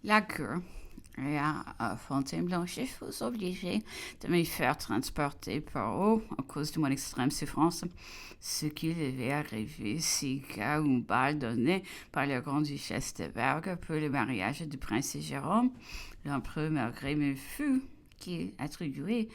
La cure. Et à Fontainebleau, il faut obliger de me faire transporter par eau à cause de mon extrême souffrance. Ce qui devait arriver si cas ou balle donnée par la grande-duchesse de Bergue pour le mariage du prince Jérôme, l'empereur malgré mes fus qui attribuait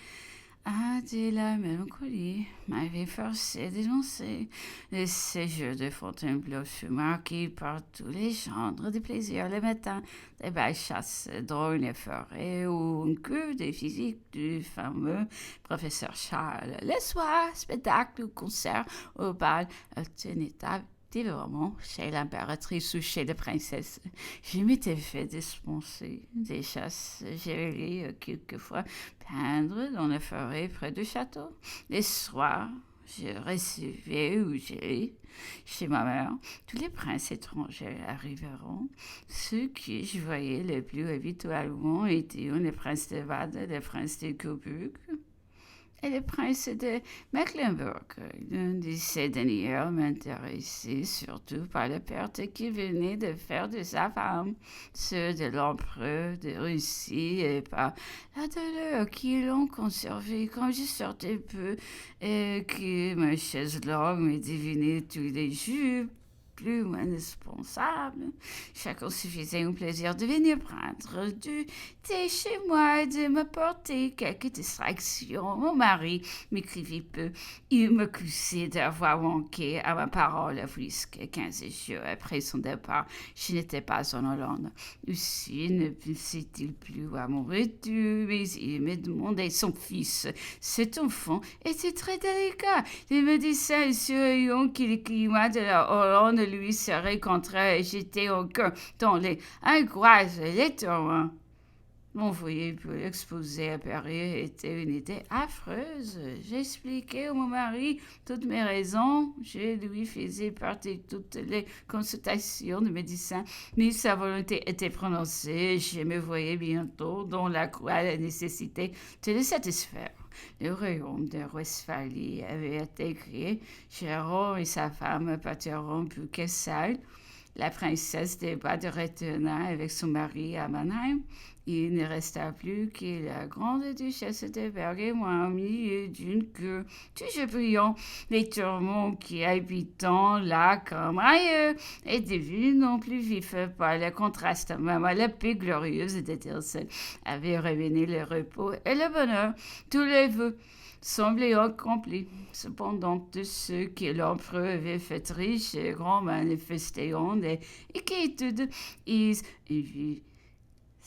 de la mélancolie m'avait forcé d'énoncer le séjour de Fontainebleau fut marqué par tous les genres de plaisirs le matin, des belles chasses dans les forêts ou une cure de physique du fameux professeur Charles. Le soir, spectacle ou concert au bal alternatable dévouement chez l'impératrice ou chez la princesse. Je m'étais fait dispenser des chasses. J'ai allé quelquefois peindre dans la forêt près du château. Les soirs, je recevais ou j'allais chez ma mère. Tous les princes étrangers arriveront. Ceux que je voyais le plus habituellement étaient les princes de Bade, les princes de Coburg et le prince de Mecklenburg. L'un de ces derniers m'intéressait surtout par la perte qu'il venait de faire de sa femme, ceux de l'empereur de Russie et par la douleur qu'ils l'ont conservée quand je sortais peu et que ma chaise longue me devinait tous les jours plus ou moins indispensable. Chacun se faisait un plaisir de venir prendre du thé chez moi et de m'apporter quelques distractions. Mon mari m'écrivit peu. Il m'accusait d'avoir manqué à ma parole puisque 15 jours après son départ, je n'étais pas en Hollande. Aussi ne pensait-il plus à mon retour, mais il me demandait son fils. Cet enfant était très délicat. Les médecins assuraient que le climat de la Hollande lui serait contraire et j'étais encore dans les angoisses et les torrents. Mon foyer pour l'exposer à Paris était une idée affreuse. J'expliquais à mon mari toutes mes raisons. Je lui faisais partie toutes les consultations de médecins. Mais sa volonté était prononcée. Je me voyais bientôt dans la cruelle nécessité de le satisfaire. Le royaume de Westphalie avait été créé. Jérôme et sa femme partiront pour Kessel. La princesse débat de retourna avec son mari à Mannheim. Il ne resta plus que la grande duchesse de Berg et moi au milieu d'une queue. Toujours brillant, les tourments qui habitant là comme ailleurs et devenus non plus vifs par le contraste. Même la paix glorieuse d'étincelle avait revenu le repos et le bonheur. Tous les vœux semblaient accomplis. Cependant, tous ceux que l'empereur avait fait riches et grands manifestaient des inquiétudes et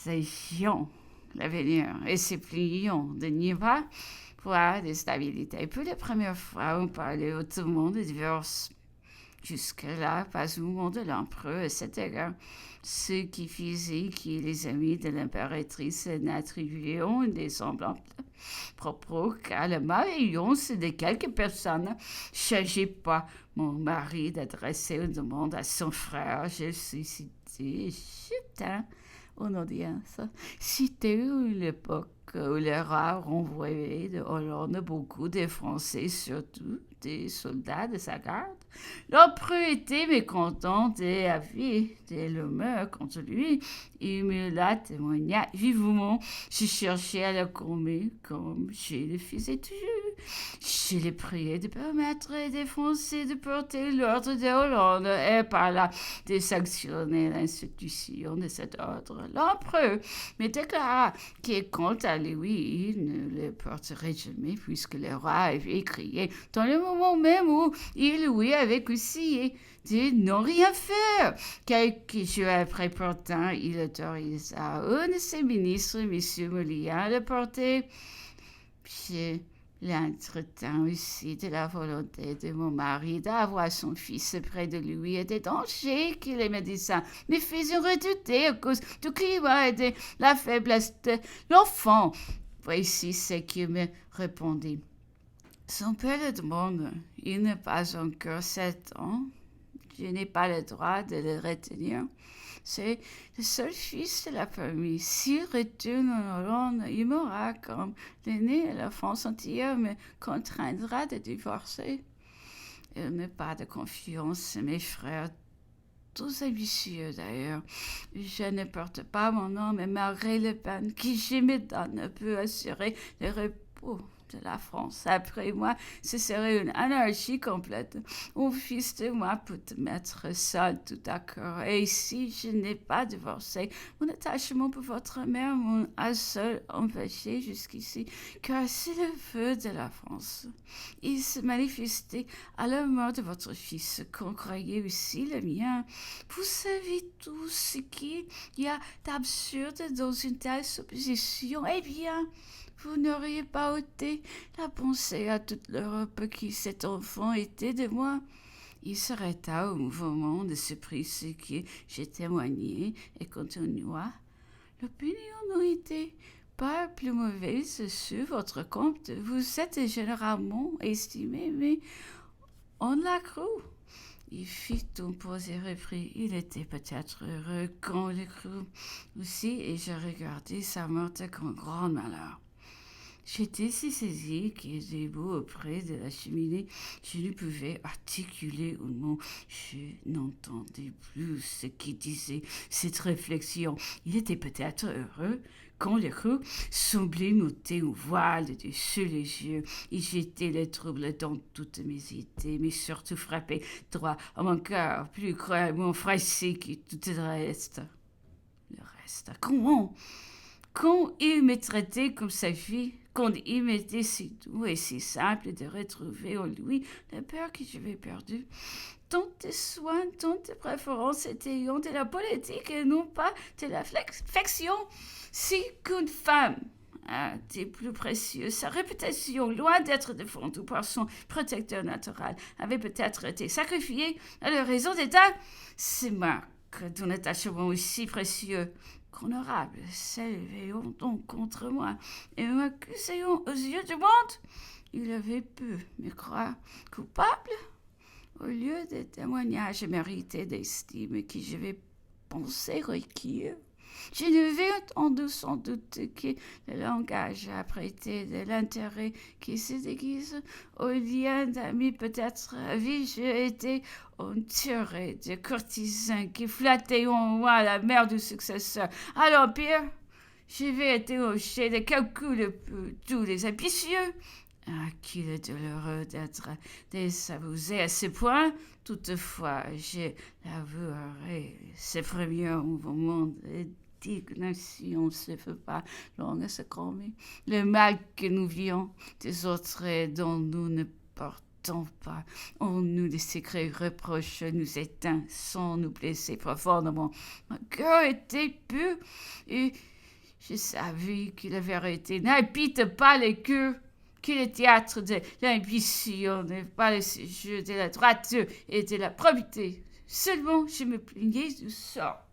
exigeant l'avenir et se pliant de n'y pas voir de stabilité. Pour la première fois, on parlait au tout le monde de divorce. Jusque-là, pas au monde de l'empereur à cet égard. Ce qui faisait que les amis de l'impératrice n'attribuaient des semblants propos qu'à la malveillance de quelques personnes. Ne changeait pas mon mari d'adresser une demande à son frère. Je suis cité, chutin, en audience. Cité une époque où les roi renvoyait de Hollande beaucoup de Français, surtout des soldats de sa garde. L'empereur était mécontent et avait de l'humeur contre lui. Il me l'a témoigné vivement. Je cherchais à le calmer comme je le faisais toujours. Je l'ai prié de permettre des Français de porter l'ordre de Hollande et par là de sanctionner l'institution de cet ordre. L'empereur me déclara que quant à lui, il ne le porterait jamais puisque le roi avait crié dans le moment même où il lui avait conseillé de ne rien faire. Quelques jours après, pourtant, il autorisa un de ses ministres, M. Moulin, à le porter. Puis, l'entretint aussi de la volonté de mon mari d'avoir son fils près de lui et des dangers que les médecins me faisaient redouter à cause du climat et de la faiblesse de l'enfant. Voici ce qu'il me répondit. Son père le demande. Il n'a pas encore 7 ans. Je n'ai pas le droit de le retenir. C'est le seul fils de la famille. S'il retourne en Hollande, il mourra comme l'aîné et la France entière me contraindra de divorcer. Il n'a pas de confiance. Mes frères tous ambitieux d'ailleurs. Je ne porte pas mon nom, mais Marie Le Pen, qui je me donne, peut assurer le repos de la France. Après moi, ce serait une anarchie complète. Mon fils de moi peut te mettre seul tout d'accord. Et si je n'ai pas divorcé, mon attachement pour votre mère m'a seul empêché jusqu'ici, car c'est le feu de la France. Il se manifestait à la mort de votre fils, qu'on croyait aussi le mien. Vous savez tout ce qu'il y a d'absurde dans une telle supposition. Eh bien, vous n'auriez pas ôté la pensée à toute l'Europe qui cet enfant était de moi. Il s'arrêta au mouvement de surprise que j'ai témoigné et continua. L'opinion n'a été pas plus mauvaise sur votre compte. Vous êtes généralement estimé, mais on l'a cru. Il fit un pause et reprit. Il était peut-être heureux qu'on le crut aussi, et je regardai sa mort comme grand malheur. J'étais si saisie qu'il debout auprès de la cheminée, je ne pouvais articuler un mot. Je n'entendais plus ce qu'il disait. Cette réflexion, il était peut-être heureux, quand le cou semblait m'ôter un voile dessus les yeux et jeter le trouble dans toutes mes idées, mais surtout frapper droit à mon cœur, plus cruellement fraissé que tout le reste. Le reste, comment? Quand il me traitait comme sa fille, quand il m'était si doux et si simple de retrouver en lui la peur que j'avais perdue, tant de soins, tant de préférences étaient de la politique et non pas de l'affection, si qu'une femme des plus précieux, sa réputation, loin d'être défendue par son protecteur naturel, avait peut-être été sacrifiée à la raison d'État, c'est marque d'un attachement aussi précieux qu'honorable s'élevait donc contre moi et m'accusant aux yeux du monde. Il avait pu me croire coupable au lieu des témoignages mérités d'estime que je vais penser requis. Je n'avais entendu sans doute que le langage a prêté de l'intérêt qui se déguise au lien d'amis peut-être avais-je été entouré de courtisans qui flattaient en moi la mère du successeur à l'Empire. J'avais été hoché de calculs tous les ambitieux. Ah, qu'il est douloureux d'être désabusé à ce point. Toutefois, je l'avouerai, ces premiers mouvements de indignation ne se fait pas long à se calmer. Le mal que nous vivons des autres et dont nous ne portons pas en nous de secrets reproches nous éteint sans nous blesser profondément. Mon cœur était pur et je savais que la vérité n'habite pas les cœurs, que le théâtre de l'ambition n'est pas le sujet de la droiture et de la probité. Seulement, je me plaignais du sort